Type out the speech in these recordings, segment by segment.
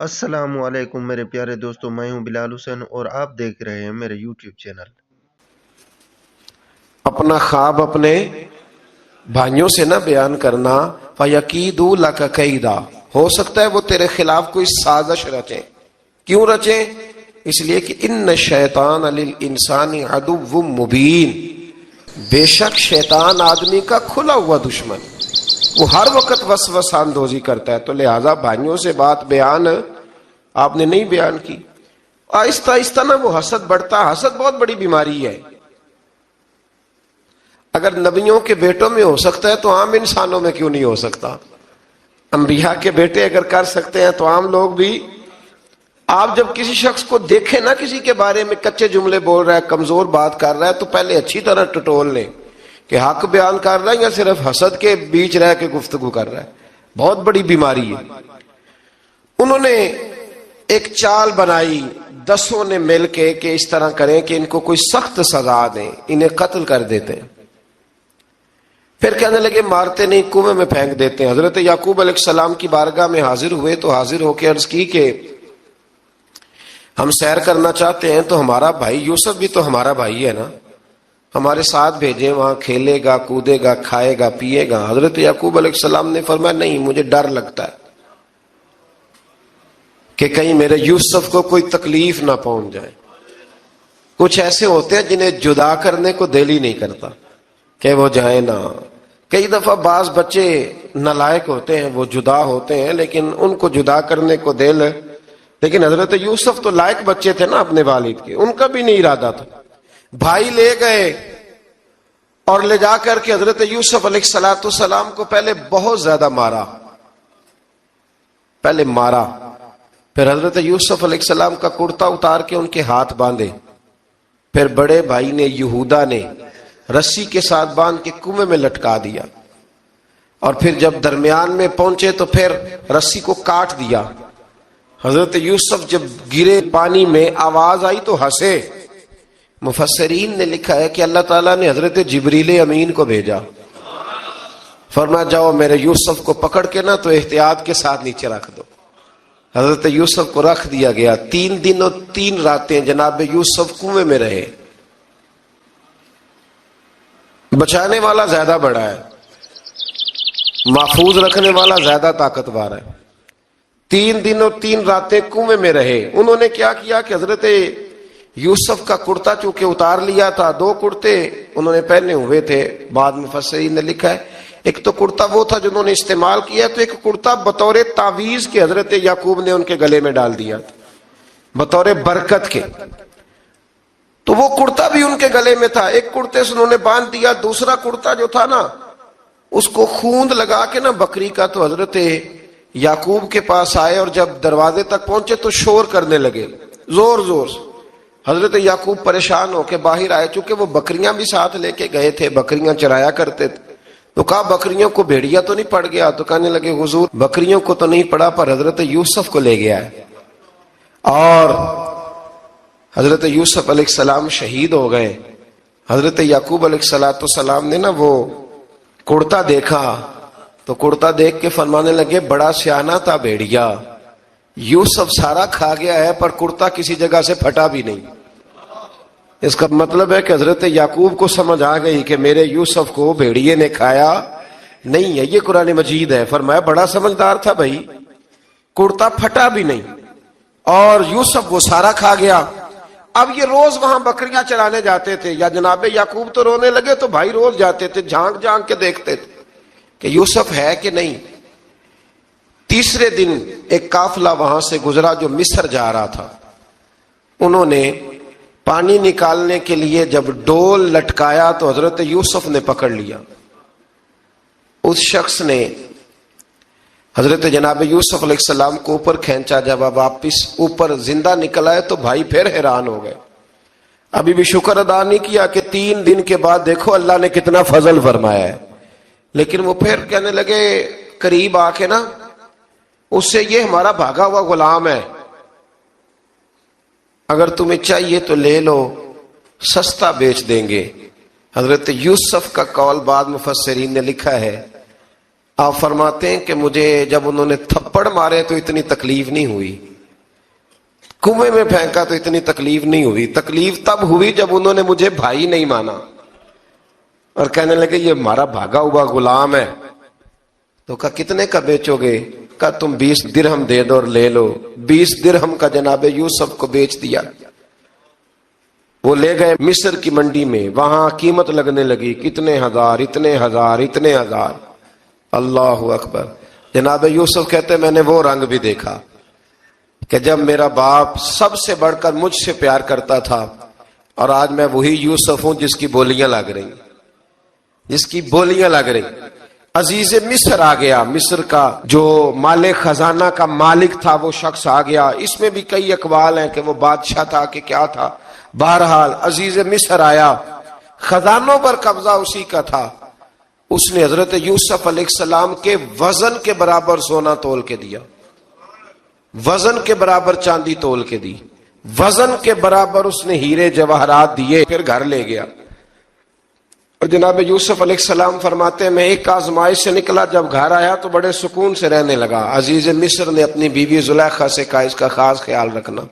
السلام علیکم میرے پیارے دوستو، میں ہوں بلال حسین اور آپ دیکھ رہے ہیں میرے یوٹیوب چینل۔ اپنا خواب اپنے بھائیوں سے نہ بیان کرنا، فَيَكِيدُوا لَكَ كَيْدًا، ہو سکتا ہے وہ تیرے خلاف کوئی سازش رچیں۔ کیوں رچیں؟ اس لیے کہ ان الشیطان للانسان عدو مبین، بے شک شیطان آدمی کا کھلا ہوا دشمن، وہ ہر وقت وسوسہ اندوزی کرتا ہے۔ تو لہٰذا بھائیوں سے بات بیان آپ نے نہیں بیان کی، آہستہ آہستہ نہ وہ حسد بڑھتا۔ حسد بہت بڑی بیماری ہے۔ اگر نبیوں کے بیٹوں میں ہو سکتا ہے تو عام انسانوں میں کیوں نہیں ہو سکتا؟ انبیاء کے بیٹے اگر کر سکتے ہیں تو عام لوگ بھی۔ آپ جب کسی شخص کو دیکھیں نا کسی کے بارے میں کچے جملے بول رہا ہے، کمزور بات کر رہا ہے، تو پہلے اچھی طرح ٹٹول لیں کہ حق بیان کر رہا ہے یا صرف حسد کے بیچ رہ کے گفتگو کر رہا ہے۔ بہت بڑی بیماری ہے۔ انہوں نے ایک چال بنائی 10 نے مل کے کہ اس طرح کریں کہ ان کو کوئی سخت سزا دیں، انہیں قتل کر دیتے ہیں۔ پھر کہنے لگے مارتے نہیں، کنویں میں پھینک دیتے ہیں۔ حضرت یعقوب علیہ السلام کی بارگاہ میں حاضر ہوئے تو حاضر ہو کے عرض کی کہ ہم سیر کرنا چاہتے ہیں تو ہمارا بھائی یوسف بھی تو ہمارا بھائی ہے نا، ہمارے ساتھ بھیجیں، وہاں کھیلے گا، کودے گا، کھائے گا، پیے گا۔ حضرت یعقوب علیہ السلام نے فرمایا نہیں، مجھے ڈر لگتا ہے کہ کہیں میرے یوسف کو کوئی تکلیف نہ پہنچ جائے۔ کچھ ایسے ہوتے ہیں جنہیں جدا کرنے کو دل ہی نہیں کرتا کہ وہ جائیں نہ۔ کئی دفعہ بعض بچے نالائق ہوتے ہیں، وہ جدا ہوتے ہیں لیکن ان کو جدا کرنے کو دل، لیکن حضرت یوسف تو لائق بچے تھے نا اپنے والد کے، ان کا بھی نہیں ارادہ تھا۔ بھائی لے گئے اور لے جا کر کے حضرت یوسف علیہ السلام کو پہلے بہت زیادہ مارا، پھر حضرت یوسف علیہ السلام کا کرتا اتار کے ان کے ہاتھ باندھے، پھر بڑے بھائی نے یہودا نے رسی کے ساتھ باندھ کے کنویں میں لٹکا دیا، اور پھر جب درمیان میں پہنچے تو پھر رسی کو کاٹ دیا۔ حضرت یوسف جب گرے پانی میں آواز آئی تو ہنسے۔ مفسرین نے لکھا ہے کہ اللہ تعالیٰ نے حضرت جبریل امین کو بھیجا، فرمایا جاؤ میرے یوسف کو پکڑ کے نا تو احتیاط کے ساتھ نیچے رکھ دو۔ حضرت یوسف کو رکھ دیا گیا۔ 3 دن اور 3 راتیں جناب یوسف کنویں میں رہے۔ بچانے والا زیادہ بڑا ہے، محفوظ رکھنے والا زیادہ طاقتور ہے۔ 3 دن اور 3 راتیں کنویں میں رہے۔ انہوں نے کیا کیا کہ حضرت یوسف کا کرتا چونکہ اتار لیا تھا، 2 کرتے انہوں نے پہنے ہوئے تھے، بعد میں مفسرین نے لکھا ہے ایک تو کرتا وہ تھا جنہوں نے استعمال کیا، تو ایک کرتا بطور تعویذ کے حضرت یعقوب نے ان کے گلے میں ڈال دیا بطور برکت کے، تو وہ کرتا بھی ان کے گلے میں تھا۔ ایک کرتے سے انہوں نے باندھ دیا، دوسرا کرتا جو تھا نا اس کو خوند لگا کے نا بکری کا، تو حضرت یعقوب کے پاس آئے اور جب دروازے تک پہنچے تو شور کرنے لگے زور زور سے۔ حضرت یعقوب پریشان ہو کے باہر آئے، چونکہ وہ بکریاں بھی ساتھ لے کے گئے تھے، بکریاں چرایا کرتے تھے، تو کہا بکریوں کو بھیڑیا تو نہیں پڑ گیا؟ تو کہنے لگے حضور بکریوں کو تو نہیں پڑا پر حضرت یوسف کو لے گیا ہے۔ اور حضرت یوسف علیہ السلام شہید ہو گئے۔ حضرت یعقوب علیہ السلام نے نا وہ کرتا دیکھا تو کرتا دیکھ کے فرمانے لگے بڑا سیانہ تھا بھیڑیا، یوسف سارا کھا گیا ہے پر کرتا کسی جگہ سے پھٹا بھی نہیں۔ اس کا مطلب ہے کہ حضرت یعقوب کو سمجھ آ گئی کہ میرے یوسف کو بھیڑیے نے کھایا نہیں ہے۔ یہ قرآن مجید ہے۔ فرمایا بڑا سمجھدار تھا بھائی، کرتا پھٹا بھی نہیں اور یوسف وہ سارا کھا گیا۔ اب یہ روز وہاں بکریاں چرانے جاتے تھے، یا جناب یعقوب تو رونے لگے تو بھائی روز جاتے تھے، جھانک جھانک کے دیکھتے تھے کہ یوسف ہے کہ نہیں۔ تیسرے دن ایک قافلہ وہاں سے گزرا جو مصر جا رہا تھا، انہوں نے پانی نکالنے کے لیے جب ڈول لٹکایا تو حضرت یوسف نے پکڑ لیا۔ اس شخص نے حضرت جناب یوسف علیہ السلام کو اوپر کھینچا، جب آپ واپس اوپر زندہ نکل آئے تو بھائی پھر حیران ہو گئے، ابھی بھی شکر ادا نہیں کیا کہ 3 دن کے بعد دیکھو اللہ نے کتنا فضل فرمایا ہے۔ لیکن وہ پھر کہنے لگے قریب آ کے نا اس سے یہ ہمارا بھاگا ہوا غلام ہے، اگر تمہیں چاہیے تو لے لو، سستا بیچ دیں گے۔ حضرت یوسف کا قول بعد مفسرین نے لکھا ہے، آپ فرماتے ہیں کہ مجھے جب انہوں نے تھپڑ مارے تو اتنی تکلیف نہیں ہوئی، کنویں میں پھینکا تو اتنی تکلیف نہیں ہوئی، تکلیف تب ہوئی جب انہوں نے مجھے بھائی نہیں مانا اور کہنے لگے یہ ہمارا بھاگا ہوا غلام ہے۔ تو کہا کتنے کا بیچو گے؟ کہا تم 20 درہم دے دو اور لے لو۔ 20 درہم کا جناب یوسف کو بیچ دیا۔ وہ لے گئے مصر کی منڈی میں، وہاں قیمت لگنے لگی، کتنے ہزار، اتنے ہزار، اتنے ہزار۔ اللہ اکبر۔ جناب یوسف کہتے میں نے وہ رنگ بھی دیکھا کہ جب میرا باپ سب سے بڑھ کر مجھ سے پیار کرتا تھا، اور آج میں وہی یوسف ہوں جس کی بولیاں لگ رہی، جس کی بولیاں لگ رہی۔ عزیز مصر آ گیا، مصر کا جو مال خزانہ کا مالک تھا وہ شخص آ گیا۔ اس میں بھی کئی اقوال ہیں کہ وہ بادشاہ تھا کہ کیا تھا، بہرحال عزیز مصر آیا، خزانوں پر قبضہ اسی کا تھا۔ اس نے حضرت یوسف علیہ السلام کے وزن کے برابر سونا تول کے دیا، وزن کے برابر چاندی تول کے دی، وزن کے برابر اس نے ہیرے جواہرات دیے، پھر گھر لے گیا۔ اور جناب یوسف علیہ السلام فرماتے ہیں میں ایک آزمائش سے نکلا، جب گھر آیا تو بڑے سکون سے رہنے لگا۔ عزیز مصر نے اپنی بیوی زلیخا سے کہا اس کا خاص خیال رکھنا۔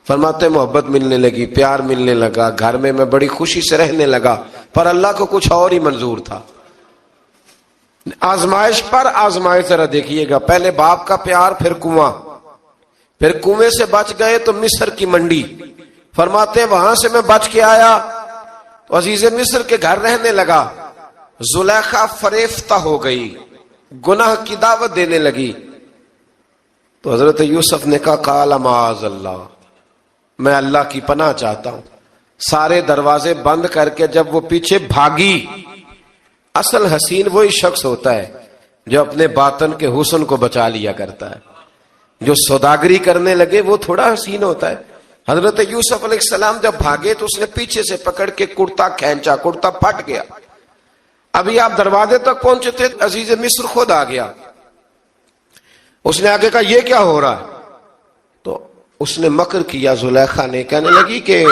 فرماتے محبت ملنے لگی، پیار ملنے لگا، گھر میں بڑی خوشی سے رہنے لگا۔ پر اللہ کو کچھ اور ہی منظور تھا۔ آزمائش پر آزمائش ذرا دیکھیے گا، پہلے باپ کا پیار، پھر کنواں، پھر کنویں سے بچ گئے تو مصر کی منڈی۔ فرماتے ہیں وہاں سے میں بچ کے آیا تو عزیز مصر کے گھر رہنے لگا۔ زلیخا فریفتہ ہو گئی، گناہ کی دعوت دینے لگی۔ تو حضرت یوسف نے کہا قال معاذ اللہ، میں اللہ کی پناہ چاہتا ہوں۔ سارے دروازے بند کر کے جب وہ پیچھے بھاگی، اصل حسین وہی شخص ہوتا ہے جو اپنے باطن کے حسن کو بچا لیا کرتا ہے۔ جو سوداگری کرنے لگے وہ تھوڑا حسین ہوتا ہے۔ حضرت یوسف علیہ السلام جب بھاگے تو اس نے پیچھے سے پکڑ کے کرتا کھینچا، کرتا پھٹ گیا۔ ابھی آپ دروازے تک پہنچے تھے، عزیز مصر خود آ گیا۔ اس نے آگے کہا یہ کیا ہو رہا ہے؟ تو اس نے مکر کیا، زلیخا نے، کہنے لگی کہ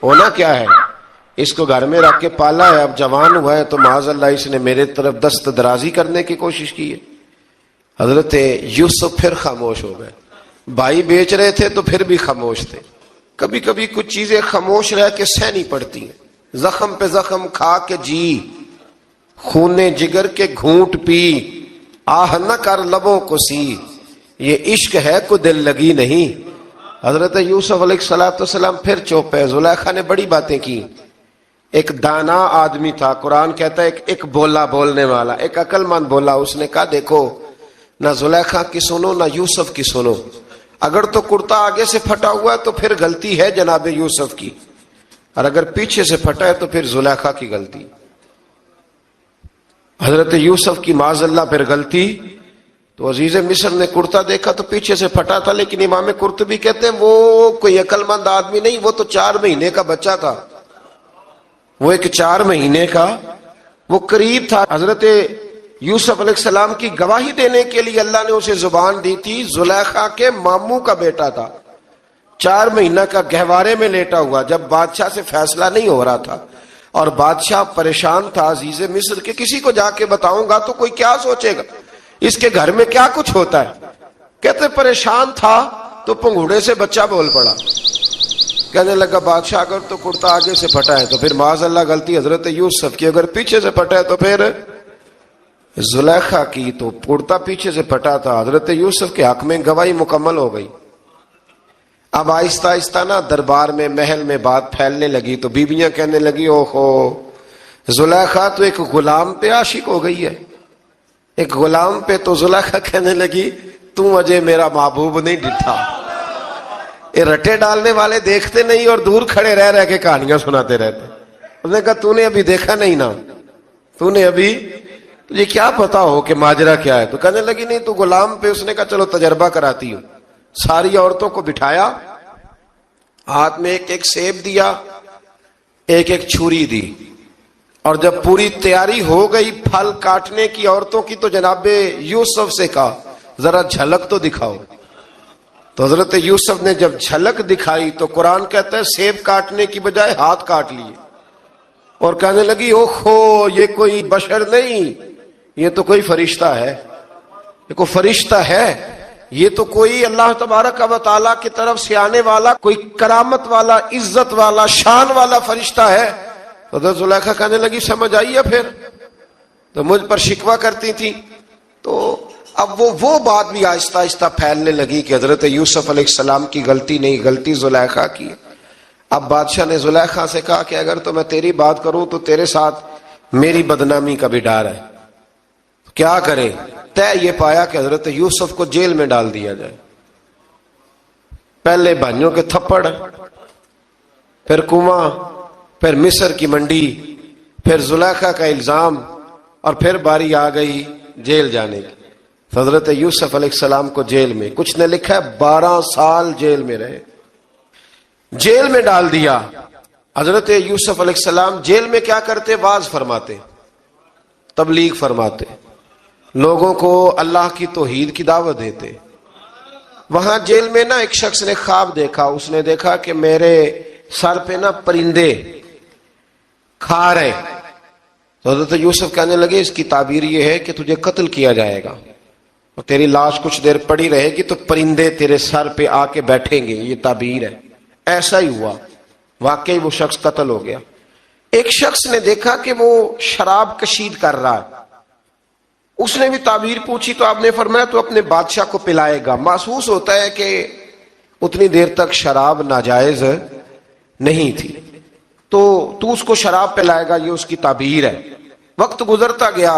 ہونا کیا ہے، اس کو گھر میں رکھ کے پالا ہے، اب جوان ہوا ہے تو معاذ اللہ اس نے میرے طرف دست درازی کرنے کی کوشش کی ہے۔ حضرت یوسف پھر خاموش ہو گئے۔ بھائی بیچ رہے تھے تو پھر بھی خاموش تھے۔ کبھی کبھی کچھ چیزیں خاموش رہ کے سہنی پڑتی ہیں۔ زخم پہ زخم کھا کے جی، خون جگر کے گھونٹ پی، آہ نہ کر لبوں کو سی، یہ عشق ہے کو دل لگی نہیں۔ حضرت یوسف علیہ السلام پھر چوپ ہے۔ زلیخا نے بڑی باتیں کی۔ ایک دانا آدمی تھا، قرآن کہتا ہے ایک بولا بولنے والا، ایک عقل مند بولا۔ اس نے کہا دیکھو نہ زلیخا کی سنو نہ یوسف کی سنو، اگر تو کرتا آگے سے پھٹا ہوا ہے تو پھر غلطی ہے جناب یوسف کی، اور اگر پیچھے سے پھٹا ہے تو پھر زلیخا کی غلطی۔ حضرت یوسف کی معاذ اللہ پھر غلطی۔ تو عزیز مصر نے کرتا دیکھا تو پیچھے سے پھٹا تھا، لیکن امام قرطبی کہتے ہیں وہ کوئی عقل مند آدمی نہیں، وہ تو 4 مہینے کا بچہ تھا، وہ ایک 4 مہینے کا، وہ قریب تھا۔ حضرت یوسف علیہ السلام کی گواہی دینے کے لیے اللہ نے اسے زبان دی تھی۔ زلیخا کے ماموں کا بیٹا تھا، 4 مہینہ کا گہوارے میں لیٹا ہوا، جب بادشاہ سے فیصلہ نہیں ہو رہا تھا اور بادشاہ پریشان تھا عزیز مصر کے کسی کو جا کے بتاؤں گا تو کوئی کیا سوچے گا، اس کے گھر میں کیا کچھ ہوتا ہے۔ کہتے پریشان تھا تو پنگوڑے سے بچہ بول پڑا، کہنے لگا بادشاہ اگر تو کرتا آگے سے پھٹا ہے تو پھر معاذ اللہ غلطی حضرت یوسف کی، اگر پیچھے سے پھٹا ہے تو پھر زلیخا کی۔ تو کرتا پیچھے سے پھٹا تھا، حضرت یوسف کے حق میں گواہی مکمل ہو گئی۔ اب آہستہ آہستہ نا دربار میں محل میں بات پھیلنے لگی، تو بیویاں کہنے لگی اوہو زلیخا تو ایک غلام پہ عاشق ہو گئی ہے، ایک غلام پہ۔ تو زلیخا کہنے لگی تم اجے میرا محبوب نہیں ڈٹھا۔ یہ رٹے ڈالنے والے دیکھتے نہیں اور دور کھڑے رہ کے کہانیاں سناتے رہتے۔ اس نے کہا تو نے ابھی دیکھا نہیں نا، تو نے ابھی، تجھے کیا پتا ہو کہ ماجرا کیا ہے؟ تو کہنے لگی نہیں تو غلام پہ۔ اس نے کہا چلو تجربہ کراتی ہوں۔ ساری عورتوں کو بٹھایا، ہاتھ میں ایک سیب دیا، ایک چھری دی، اور جب پوری تیاری ہو گئی پھل کاٹنے کی عورتوں کی تو جناب یوسف سے کہا ذرا جھلک تو دکھاؤ۔ تو حضرت یوسف نے جب جھلک دکھائی تو قرآن کہتا ہے سیب کاٹنے کی بجائے ہاتھ کاٹ لیے، اور کہنے لگی اوہو یہ کوئی بشر نہیں، یہ تو کوئی فرشتہ ہے، یہ کوئی فرشتہ ہے۔ یہ تو کوئی اللہ تبارک و تعالیٰ کی طرف سے آنے والا کوئی کرامت والا عزت والا شان والا فرشتہ ہے. حضرت زلیخا کہنے لگی سمجھ آئی ہے پھر؟ تو مجھ پر شکوہ کرتی تھی. تو اب وہ بات بھی آہستہ آہستہ پھیلنے لگی کہ حضرت یوسف علیہ السلام کی غلطی نہیں، غلطی زلیخا کی. اب بادشاہ نے زلیخا سے کہا کہ اگر تو میں تیری بات کروں تو تیرے ساتھ میری بدنامی کا بھی ڈر ہے، کیا کریں؟ طے یہ پایا کہ حضرت یوسف کو جیل میں ڈال دیا جائے. پہلے بھائیوں کے تھپڑ، پھر کنواں، پھر مصر کی منڈی، پھر زلیخا کا الزام، اور پھر باری آ گئی جیل جانے کی. حضرت یوسف علیہ السلام کو جیل میں، کچھ نے لکھا ہے 12 سال جیل میں رہے، جیل میں ڈال دیا. حضرت یوسف علیہ السلام جیل میں کیا کرتے؟ واعظ فرماتے، تبلیغ فرماتے، لوگوں کو اللہ کی توحید کی دعوت دیتے. وہاں جیل میں نا ایک شخص نے خواب دیکھا. اس نے دیکھا کہ میرے سر پہ نا پرندے کھا رہے. تو حضرت یوسف کہنے لگے اس کی تعبیر یہ ہے کہ تجھے قتل کیا جائے گا اور تیری لاش کچھ دیر پڑی رہے گی تو پرندے تیرے سر پہ آ کے بیٹھیں گے. یہ تعبیر ہے. ایسا ہی ہوا، واقعی وہ شخص قتل ہو گیا. ایک شخص نے دیکھا کہ وہ شراب کشید کر رہا ہے. اس نے بھی تعبیر پوچھی تو آپ نے فرمایا تو اپنے بادشاہ کو پلائے گا. محسوس ہوتا ہے کہ اتنی دیر تک شراب ناجائز نہیں تھی، تو اس کو شراب پلائے گا، یہ اس کی تعبیر ہے. وقت گزرتا گیا.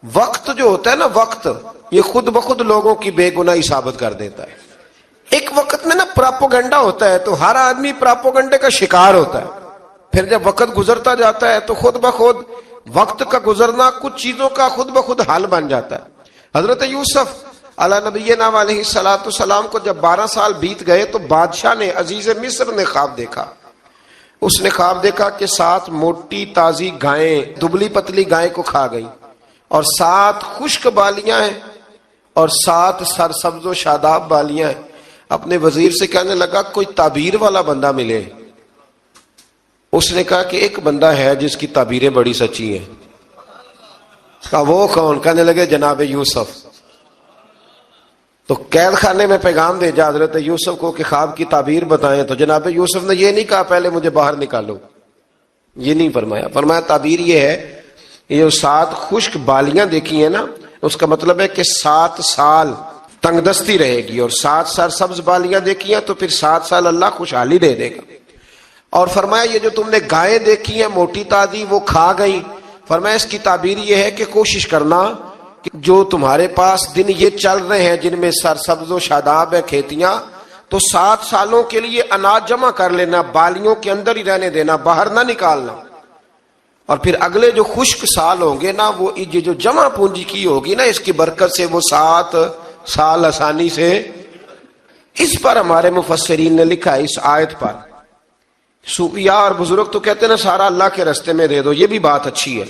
وقت جو ہوتا ہے نا، وقت یہ خود بخود لوگوں کی بے گناہی ثابت کر دیتا ہے. ایک وقت میں نا پراپوگنڈا ہوتا ہے تو ہر آدمی پراپوگنڈے کا شکار ہوتا ہے. پھر جب وقت گزرتا جاتا ہے تو خود بخود وقت کا گزرنا کچھ چیزوں کا خود بخود حل بن جاتا ہے. حضرت یوسف علی نبینا علیہ الصلوۃ والسلام کو جب 12 سال بیت گئے تو بادشاہ نے، عزیز مصر نے خواب دیکھا. اس نے خواب دیکھا کہ 7 موٹی تازی گائیں دبلی پتلی گائیں کو کھا گئی، اور 7 خشک بالیاں ہیں اور 7 سرسبز و شاداب بالیاں ہیں. اپنے وزیر سے کہنے لگا کوئی تعبیر والا بندہ ملے. اس نے کہا کہ ایک بندہ ہے جس کی تعبیریں بڑی سچی ہیں. کہا وہ کون؟ کہنے لگے جناب یوسف. تو قید خانے میں پیغام بھیجا حضرت یوسف کو کہ خواب کی تعبیر بتائیں. تو جناب یوسف نے یہ نہیں کہا پہلے مجھے باہر نکالو، یہ نہیں فرمایا. فرمایا تعبیر یہ ہے، یہ 7 خشک بالیاں دیکھی ہیں نا، اس کا مطلب ہے کہ 7 سال تنگ دستی رہے گی، اور 7 سرسبز بالیاں دیکھی ہیں تو پھر 7 سال اللہ خوشحالی دے دے گا. اور فرمایا یہ جو تم نے گائیں دیکھی ہیں موٹی تازی وہ کھا گئی. فرمایا اس کی تعبیر یہ ہے کہ کوشش کرنا کہ جو تمہارے پاس دن یہ چل رہے ہیں جن میں سرسبز و شاداب ہے کھیتیاں، تو 7 سالوں کے لیے اناج جمع کر لینا، بالیوں کے اندر ہی رہنے دینا، باہر نہ نکالنا. اور پھر اگلے جو خشک سال ہوں گے نا، وہ یہ جو جمع پونجی کی ہوگی نا، اس کی برکت سے وہ 7 سال آسانی سے. اس پر ہمارے مفسرین نے لکھا ہے، اس آیت پر صوفیاء اور بزرگ تو کہتے ہیں نا سارا اللہ کے راستے میں دے دو، یہ بھی بات اچھی ہے،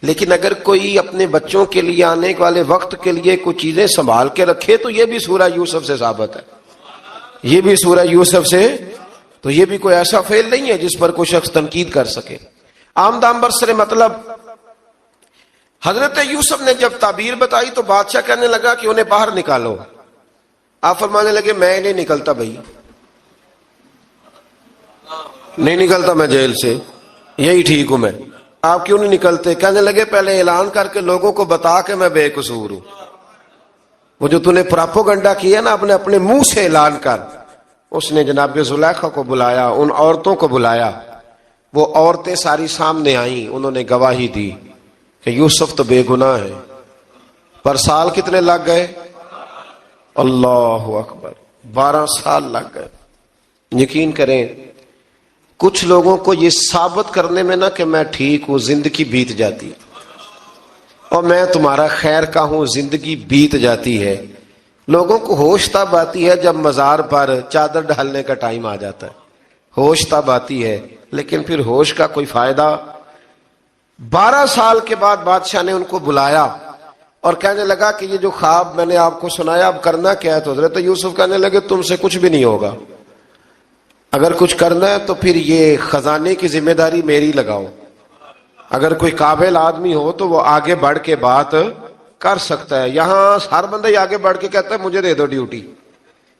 لیکن اگر کوئی اپنے بچوں کے لیے آنے والے وقت کے لیے کوئی چیزیں سنبھال کے رکھے تو یہ بھی سورہ یوسف سے ثابت ہے. یہ بھی سورہ یوسف سے، تو یہ بھی کوئی ایسا فعل نہیں ہے جس پر کوئی شخص تنقید کر سکے. آمدام برسر مطلب حضرت یوسف نے جب تعبیر بتائی تو بادشاہ کہنے لگا کہ انہیں باہر نکالو. آپ فرمانے لگے میں نہیں نکلتا بھائی، نہیں نکلتا میں جیل سے، یہی ٹھیک ہوں میں. آپ کیوں نہیں نکلتے؟ کہنے لگے پہلے اعلان کر کے لوگوں کو بتا کہ میں بے قصور ہوں. وہ جو تو نے پراپوگنڈا کیا نا اپنے منہ سے اعلان کر. اس نے جناب زلیخا کو بلایا، ان عورتوں کو بلایا. وہ عورتیں ساری سامنے آئیں، انہوں نے گواہی دی کہ یوسف تو بے گناہ ہے. پر سال کتنے لگ گئے؟ اللہ اکبر، 12 سال لگ گئے. یقین کریں کچھ لوگوں کو یہ ثابت کرنے میں نا کہ میں ٹھیک ہوں زندگی بیت جاتی ہے، اور میں تمہارا خیر کا ہوں زندگی بیت جاتی ہے. لوگوں کو ہوش تب آتی ہے جب مزار پر چادر ڈالنے کا ٹائم آ جاتا ہے، ہوش تب آتی ہے، لیکن پھر ہوش کا کوئی فائدہ. 12 سال کے بعد بادشاہ نے ان کو بلایا اور کہنے لگا کہ یہ جو خواب میں نے آپ کو سنایا اب کرنا کیا ہے؟ تو حضرت یوسف کہنے لگے تم سے کچھ بھی نہیں ہوگا، اگر کچھ کرنا ہے تو پھر یہ خزانے کی ذمہ داری میری لگاؤ. اگر کوئی قابل آدمی ہو تو وہ آگے بڑھ کے بات کر سکتا ہے. یہاں ہر بندہ ہی آگے بڑھ کے کہتا ہے مجھے دے دو ڈیوٹی،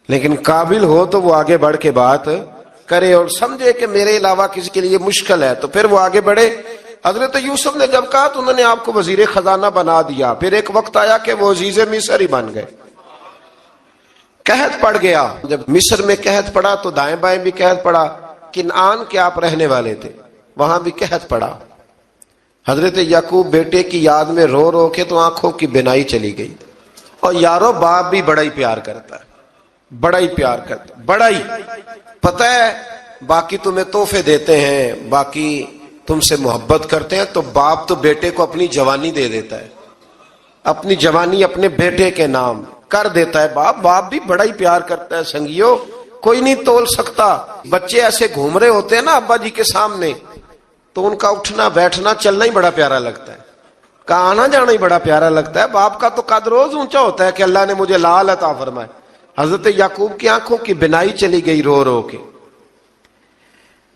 لیکن قابل ہو تو وہ آگے بڑھ کے بات کرے اور سمجھے کہ میرے علاوہ کسی کے لیے مشکل ہے تو پھر وہ آگے بڑھے. حضرت یوسف نے جب کہا تو انہوں نے آپ کو وزیر خزانہ بنا دیا. پھر ایک وقت آیا کہ وہ عزیز مصر ہی بن گئے. قحط پڑ گیا. جب مصر میں قحط پڑا تو دائیں بائیں بھی قحط پڑا. کنعان کے آپ رہنے والے تھے، وہاں بھی قحط پڑا. حضرت یعقوب بیٹے کی یاد میں رو رو کے تو آنکھوں کی بینائی چلی گئی. اور یارو باپ بھی بڑا ہی پیار کرتا ہے، بڑا ہی پیار کرتا ہے، بڑا ہی. پتہ ہے باقی تمہیں تحفے دیتے ہیں، باقی تم سے محبت کرتے ہیں، تو باپ تو بیٹے کو اپنی جوانی دے دیتا ہے، اپنی جوانی اپنے بیٹے کے نام کر دیتا ہے. باپ بھی بڑا ہی پیار کرتا ہے. سنگیو کوئی نہیں تول سکتا. بچے ایسے گھوم رہے ہوتے ہیں نا ابا جی کے سامنے، تو ان کا اٹھنا بیٹھنا چلنا ہی بڑا پیارا لگتا ہے، کا آنا جانا ہی بڑا پیارا لگتا ہے. باپ کا تو قد روز اونچا ہوتا ہے کہ اللہ نے مجھے لال عطا فرمائے. حضرت یعقوب کی آنکھوں کی بینائی چلی گئی رو رو کے.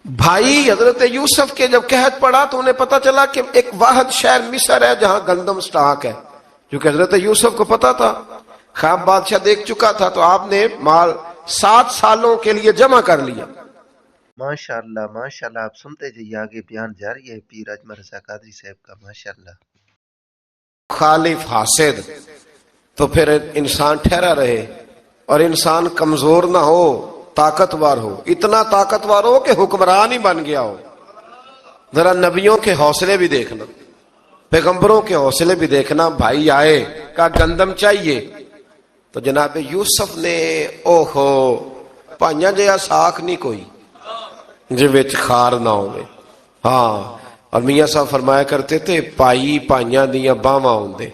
بھائی حضرت یوسف کے جب قحط پڑا تو انہیں پتا چلا کہ ایک واحد شہر مصر ہے جہاں گندم سٹاک ہے، کیونکہ حضرت یوسف کو پتا تھا، خواب بادشاہ دیکھ چکا تھا. تو آپ نے مال 7 سالوں کے لیے جمع کر لیا. ماشاءاللہ ماشاءاللہ. آپ سنتے جائیے، آگے بیان جاری ہے پیر اجمل رضا قادری صاحب کا. ماشاءاللہ. خالف حاسد تو پھر انسان ٹھہرا رہے اور انسان کمزور نہ ہو، طاقتور ہو. اتنا طاقتور ہو کہ حکمران ہی بن گیا ہو. ذرا نبیوں کے حوصلے بھی دیکھنا، پیغمبروں کے حوصلے بھی دیکھنا. بھائی آئے کا گندم چاہیے تو جناب یوسف نے اوہو پائیاں جیا ساکھ نہیں کوئی جے وچ خار نہ ہوئے. ہاں، اور میاں صاحب فرمایا کرتے تھے پائی پائیاں دیاں باواں ہوندے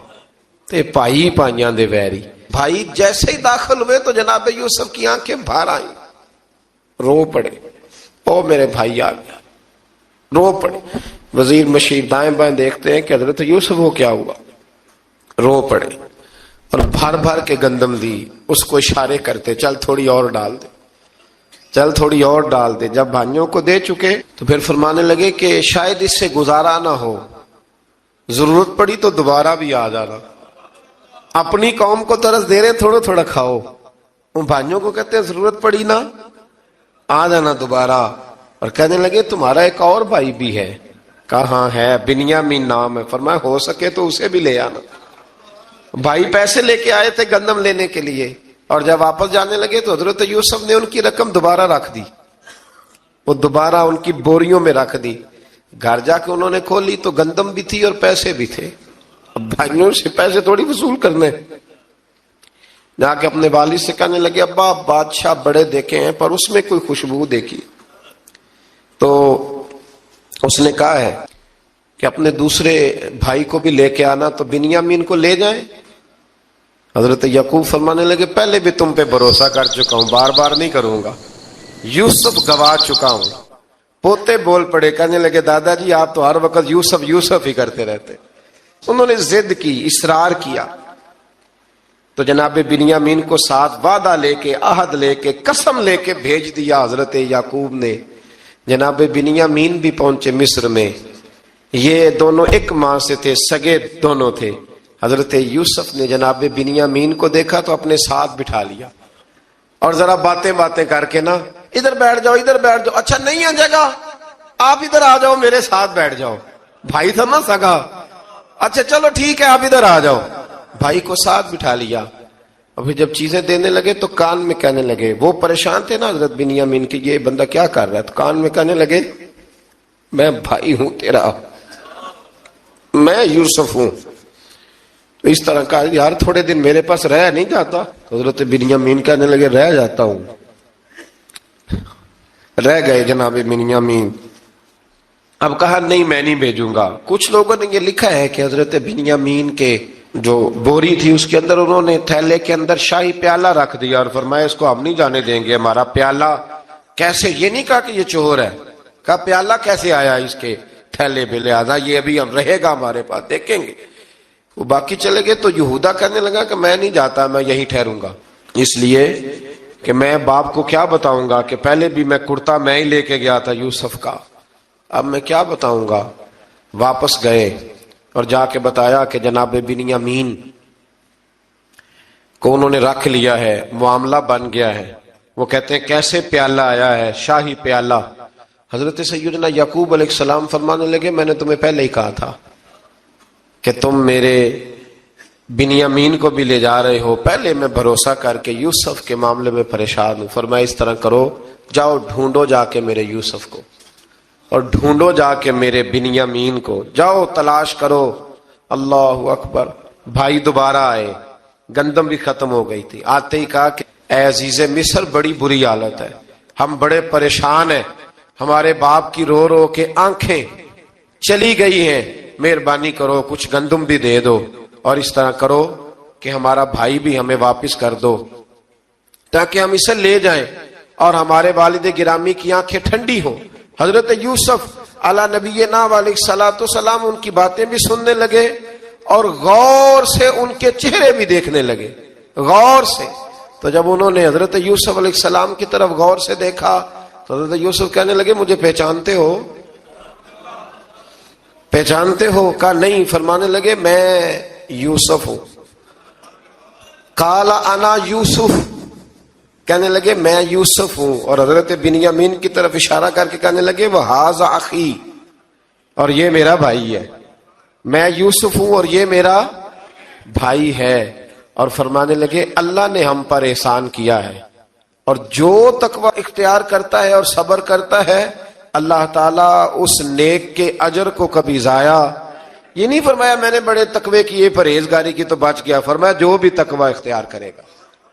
تے پائی پائیاں دے ویری. بھائی جیسے ہی داخل ہوئے تو جناب یوسف کی آنکھیں باہر آئیں، رو پڑے. او میرے بھائی آ گیا، رو پڑے. وزیر مشیر دائیں بائیں دیکھتے ہیں کہ حضرت یوسف وہ کیا ہوا، رو پڑے اور بھر بھر کے گندم دی. اس کو اشارے کرتے چل تھوڑی اور ڈال دے، چل تھوڑی اور ڈال دے. جب بھائیوں کو دے چکے تو پھر فرمانے لگے کہ شاید اس سے گزارا نہ ہو، ضرورت پڑی تو دوبارہ بھی آ جانا. اپنی قوم کو ترس دے رہے تھوڑا تھوڑا کھاؤ. ان بھائیوں کو کہتے ہیں ضرورت پڑی نا آ جانا دوبارہ. اور کہنے لگے تمہارا ایک اور بھائی بھی ہے. کہاں ہے؟ بنیامین نام ہے. فرمایا ہو سکے تو اسے بھی لے آنا. بھائی پیسے لے کے آئے تھے گندم لینے کے لیے، اور جب واپس جانے لگے تو حضرت یوسف نے ان کی رقم دوبارہ رکھ دی. وہ دوبارہ ان کی بوریوں میں رکھ دی. گھر جا کے انہوں نے کھولی تو گندم بھی تھی اور پیسے بھی تھے. اب بھائیوں سے پیسے تھوڑی وصول کرنے. جا کے اپنے والد سے کہنے لگے ابا بادشاہ بڑے دیکھے ہیں پر اس میں کوئی خوشبو دیکھی. تو اس نے کہا ہے کہ اپنے دوسرے بھائی کو بھی لے کے آنا. تو بنیامین کو لے جائیں. حضرت یعقوب فرمانے لگے پہلے بھی تم پہ بھروسہ کر چکا ہوں، بار بار نہیں کروں گا. یوسف گوا چکا ہوں. پوتے بول پڑے، کہنے لگے دادا جی آپ تو ہر وقت یوسف یوسف ہی کرتے رہتے. انہوں نے ضد کی، اصرار کیا. تو جناب بنیامین کو ساتھ وعدہ لے کے، عہد لے کے، قسم لے کے بھیج دیا حضرت یعقوب نے. جناب بنیامین بھی پہنچے مصر میں. یہ دونوں ایک ماں سے تھے، سگے دونوں تھے. حضرت یوسف نے جناب بنیامین کو دیکھا تو اپنے ساتھ بٹھا لیا اور ذرا باتیں کر کے نا ادھر بیٹھ جاؤ، ادھر بیٹھ جاؤ. اچھا نہیں ہے جگہ، آپ ادھر آ جاؤ میرے ساتھ بیٹھ جاؤ. بھائی تھا نا سگا. اچھا چلو ٹھیک ہے آپ ادھر آ جاؤ. بھائی کو ساتھ بٹھا لیا. ابھی جب چیزیں دینے لگے تو کان میں کہنے لگے، وہ پریشان تھے نا حضرت بنیامین کی یہ بندہ کیا کر رہا ہے. تو کان میں کہنے لگے میں بھائی ہوں تیرا، میں یوسف ہوں. اس طرح کا یار تھوڑے دن میرے پاس رہ نہیں جاتا. حضرت بنیامین کہنے لگے رہ جاتا ہوں. رہ گئے جناب بنیامین. اب کہا نہیں میں نہیں بھیجوں گا. کچھ لوگوں نے یہ لکھا ہے کہ حضرت بنیامین کے جو بوری تھی اس کے اندر انہوں نے تھیلے کے اندر شاہی پیالہ رکھ دیا اور فرمایا اس کو ہم نہیں جانے دیں گے. ہمارا پیالہ کیسے، یہ نہیں کہا کہ یہ چور ہے، کہا پیالہ کیسے آیا اس کے تھیلے پہ، لہذا یہ ابھی ہم رہے گا ہمارے پاس، دیکھیں گے. وہ باقی چلے گئے. تو یہودا کہنے لگا کہ میں نہیں جاتا، میں یہیں ٹھہروں گا، اس لیے کہ میں باپ کو کیا بتاؤں گا کہ پہلے بھی میں کرتا میں ہی لے کے گیا تھا یوسف کا، اب میں کیا بتاؤں گا. واپس گئے اور جا کے بتایا کہ جناب بنیامین کو انہوں نے رکھ لیا ہے، معاملہ بن گیا ہے. وہ کہتے ہیں کیسے پیالہ آیا ہے، شاہی پیالہ. حضرت سیدنا یعقوب علیہ السلام فرمانے لگے میں نے تمہیں پہلے ہی کہا تھا کہ تم میرے بنیامین کو بھی لے جا رہے ہو. پہلے میں بھروسہ کر کے یوسف کے معاملے میں پریشان ہوں. فرمایا اس طرح کرو، جاؤ ڈھونڈو جا کے میرے یوسف کو، اور ڈھونڈو جا کے میرے بنیامین کو، جاؤ تلاش کرو. اللہ اکبر. بھائی دوبارہ آئے، گندم بھی ختم ہو گئی تھی. آتے ہی کہا کہ اے عزیز مصر، بڑی بری حالت ہے، ہم بڑے پریشان ہیں، ہمارے باپ کی رو رو کے آنکھیں چلی گئی ہیں، مہربانی کرو کچھ گندم بھی دے دو، اور اس طرح کرو کہ ہمارا بھائی بھی ہمیں واپس کر دو تاکہ ہم اسے لے جائیں اور ہمارے والد گرامی کی آنکھیں ٹھنڈی ہوں. حضرت یوسف علی نبینا علیہ الصلوۃ والسلام ان کی باتیں بھی سننے لگے اور غور سے ان کے چہرے بھی دیکھنے لگے، غور سے. تو جب انہوں نے حضرت یوسف علیہ السلام کی طرف غور سے دیکھا تو حضرت یوسف کہنے لگے مجھے پہچانتے ہو؟ پہچانتے ہو؟ کہا نہیں. فرمانے لگے میں یوسف ہوں. قال انا یوسف، کہنے لگے میں یوسف ہوں. اور حضرت بنیامین کی طرف اشارہ کر کے کہنے لگے وہذا اخی، اور یہ میرا بھائی ہے. میں یوسف ہوں اور یہ میرا بھائی ہے. اور فرمانے لگے اللہ نے ہم پر احسان کیا ہے، اور جو تقوی اختیار کرتا ہے اور صبر کرتا ہے اللہ تعالیٰ اس نیک کے اجر کو کبھی ضائع. یہ نہیں فرمایا میں نے بڑے تقوی کیے پرہیزگاری کی تو بچ گیا. فرمایا جو بھی تقوی اختیار کرے گا،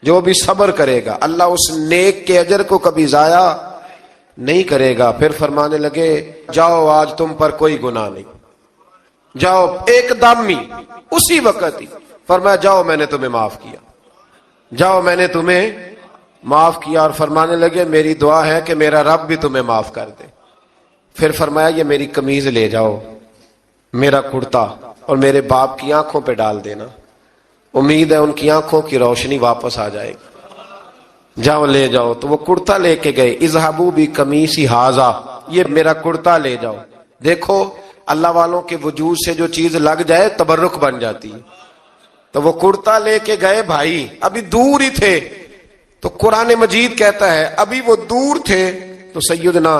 جو بھی صبر کرے گا، اللہ اس نیک کے اجر کو کبھی ضائع نہیں کرے گا. پھر فرمانے لگے جاؤ آج تم پر کوئی گناہ نہیں، جاؤ. ایک دم ہی اسی وقت ہی فرمایا جاؤ میں نے تمہیں معاف کیا، جاؤ میں نے تمہیں معاف کیا. اور فرمانے لگے میری دعا ہے کہ میرا رب بھی تمہیں معاف کر دے. پھر فرمایا یہ میری قمیض لے جاؤ، میرا کرتا، اور میرے باپ کی آنکھوں پہ ڈال دینا، امید ہے ان کی آنکھوں کی روشنی واپس آ جائے گی. جاؤ لے جاؤ. تو وہ کرتا لے کے گئے. اذهبوا بقمیصی ھذا، یہ میرا کرتا لے جاؤ. دیکھو اللہ والوں کے وجود سے جو چیز لگ جائے تبرک بن جاتی ہے. تو وہ کرتا لے کے گئے. بھائی ابھی دور ہی تھے، تو قرآن مجید کہتا ہے ابھی وہ دور تھے تو سیدنا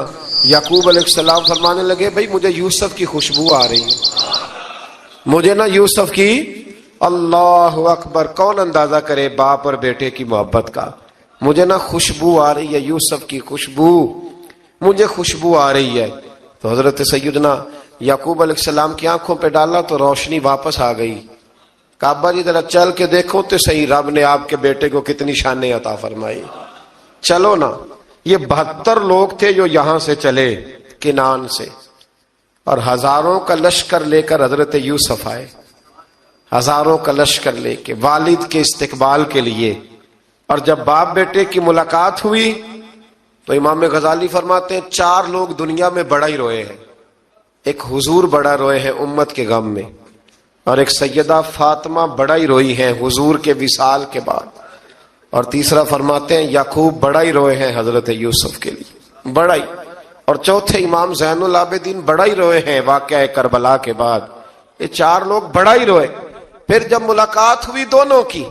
یعقوب علیہ السلام فرمانے لگے بھائی مجھے یوسف کی خوشبو آ رہی ہے، مجھے نا یوسف کی. اللہ اکبر. کون اندازہ کرے باپ اور بیٹے کی محبت کا. مجھے نا خوشبو آ رہی ہے، یوسف کی خوشبو، مجھے خوشبو آ رہی ہے. تو حضرت سیدنا یعقوب علیہ السلام کی آنکھوں پہ ڈالا تو روشنی واپس آ گئی. کعبہ جی ذرا چل کے دیکھو تو صحیح رب نے آپ کے بیٹے کو کتنی شانیں عطا فرمائی. چلو نا. یہ 72 لوگ تھے جو یہاں سے چلے کنان سے، اور ہزاروں کا لشکر لے کر حضرت یوسف آئے، ہزاروں کا لشکر لے کے والد کے استقبال کے لیے. اور جب باپ بیٹے کی ملاقات ہوئی تو امام غزالی فرماتے ہیں 4 لوگ دنیا میں بڑا ہی روئے ہیں. ایک حضور بڑا روئے ہیں امت کے غم میں، اور ایک سیدہ فاطمہ بڑا ہی روئی ہیں حضور کے وصال کے بعد، اور تیسرا فرماتے ہیں یعقوب بڑا ہی روئے ہیں حضرت یوسف کے لیے، بڑا ہی. اور چوتھے امام زین العابدین بڑا ہی روئے ہیں واقعہ کربلا کے بعد. یہ 4 لوگ بڑا ہی روئے. پھر جب ملاقات ہوئی دونوں کی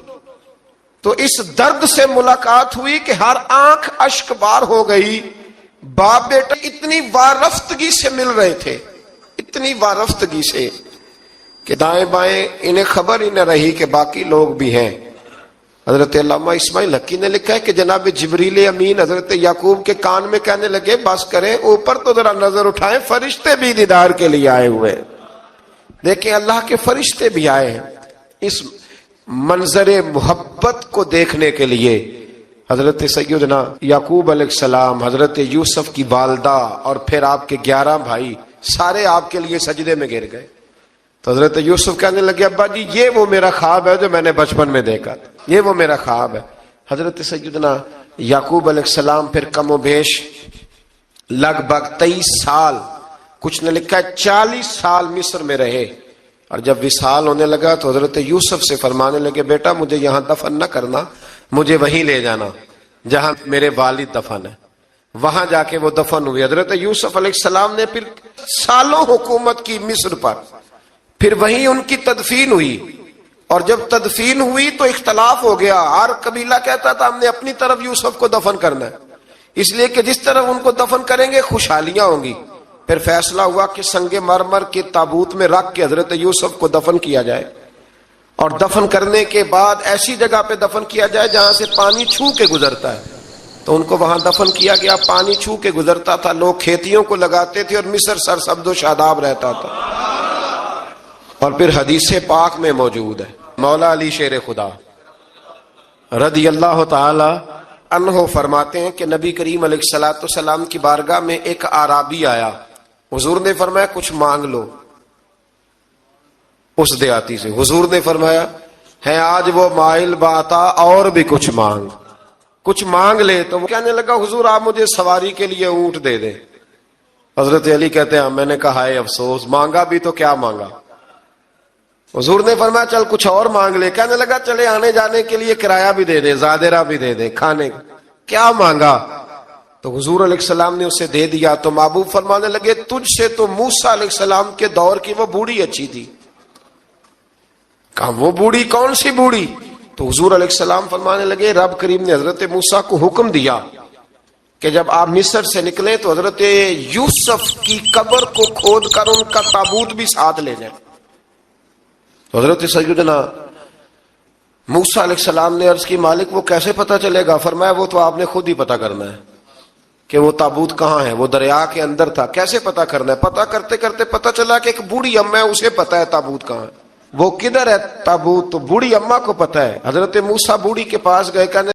تو اس درد سے ملاقات ہوئی کہ ہر آنکھ اشک بار ہو گئی. باپ بیٹا اتنی وارفتگی سے مل رہے تھے، اتنی وارفتگی سے کہ دائیں بائیں انہیں خبر ہی نہ رہی کہ باقی لوگ بھی ہیں. حضرت علامہ اسماعیل حقی نے لکھا ہے کہ جناب جبریل امین حضرت یعقوب کے کان میں کہنے لگے بس کریں، اوپر تو ذرا نظر اٹھائیں، فرشتے بھی دیدار کے لیے آئے ہوئے. دیکھیں اللہ کے فرشتے بھی آئے ہیں اس منظر محبت کو دیکھنے کے لیے. حضرت سیدنا یعقوب علیہ السلام، حضرت یوسف کی والدہ، اور پھر آپ کے 11 بھائی سارے آپ کے لیے سجدے میں گر گئے. تو حضرت یوسف کہنے لگے ابا جی یہ وہ میرا خواب ہے جو میں نے بچپن میں دیکھا تھا، یہ وہ میرا خواب ہے. حضرت سیدنا یعقوب علیہ السلام پھر کم و بیش لگ بھگ 23 سال، کچھ نے لکھا ہے 40 سال مصر میں رہے. اور جب وصال ہونے لگا تو حضرت یوسف سے فرمانے لگے بیٹا مجھے یہاں دفن نہ کرنا، مجھے وہیں لے جانا جہاں میرے والد دفن ہے. وہاں جا کے وہ دفن ہوئے. حضرت یوسف علیہ السلام نے پھر سالوں حکومت کی مصر پر، پھر وہیں ان کی تدفین ہوئی. اور جب تدفین ہوئی تو اختلاف ہو گیا، ہر قبیلہ کہتا تھا ہم نے اپنی طرف یوسف کو دفن کرنا ہے، اس لیے کہ جس طرف ان کو دفن کریں گے خوشحالیاں ہوں گی۔ پھر فیصلہ ہوا کہ سنگ مرمر کے تابوت میں رکھ کے حضرت یوسف کو دفن کیا جائے، اور دفن کرنے کے بعد ایسی جگہ پہ دفن کیا جائے جہاں سے پانی چھو کے گزرتا ہے۔ تو ان کو وہاں دفن کیا گیا، پانی چھو کے گزرتا تھا، لوگ کھیتیوں کو لگاتے تھے اور مصر سرسبز و شاداب رہتا تھا۔ اور پھر حدیث پاک میں موجود ہے، مولا علی شیر خدا رضی اللہ تعالی عنہ فرماتے ہیں کہ نبی کریم علیہ الصلوۃ والسلام کی بارگاہ میں ایک اعرابی آیا، حضور نے فرمایا کچھ مانگ لو اس دیہاتی سے۔ حضور نے فرمایا ہے آج وہ مائل باتا، اور بھی کچھ مانگ لے۔ تو وہ کہنے لگا حضور آپ مجھے سواری کے لیے اونٹ دے دیں۔ حضرت علی کہتے ہیں میں نے کہا ہے افسوس، مانگا بھی تو کیا مانگا۔ حضور نے فرمایا چل کچھ اور مانگ لے۔ کہنے لگا چلے آنے جانے کے لیے کرایہ بھی دے دے، زادرہ بھی دے دے، کھانے کیا مانگا؟ تو حضور علیہ السلام نے اسے دے دیا۔ تو محبوب فرمانے لگے تجھ سے تو موسیٰ علیہ السلام کے دور کی وہ بوڑھی اچھی تھی۔ کہا وہ بوڑھی کون سی بوڑھی؟ تو حضور علیہ السلام فرمانے لگے رب کریم نے حضرت موسیٰ کو حکم دیا کہ جب آپ مصر سے نکلیں تو حضرت یوسف کی قبر کو کھود کر ان کا تابوت بھی ساتھ لے جائیں۔ تو حضرت سیدنا موسیٰ علیہ السلام نے عرض کی مالک وہ کیسے پتہ چلے گا؟ فرمایا وہ تو آپ نے خود ہی پتہ کرنا ہے کہ وہ تابوت کہاں ہے۔ وہ دریا کے اندر تھا، کیسے پتہ کرنا ہے؟ پتہ کرتے کرتے پتہ چلا کہ ایک بوڑھی اماں ہے، اسے پتہ ہے تابوت کہاں ہے، وہ کدھر ہے تابوت، تو بوڑھی اماں کو پتہ ہے۔ حضرت موسیٰ بوڑھی کے پاس گئے، کہنے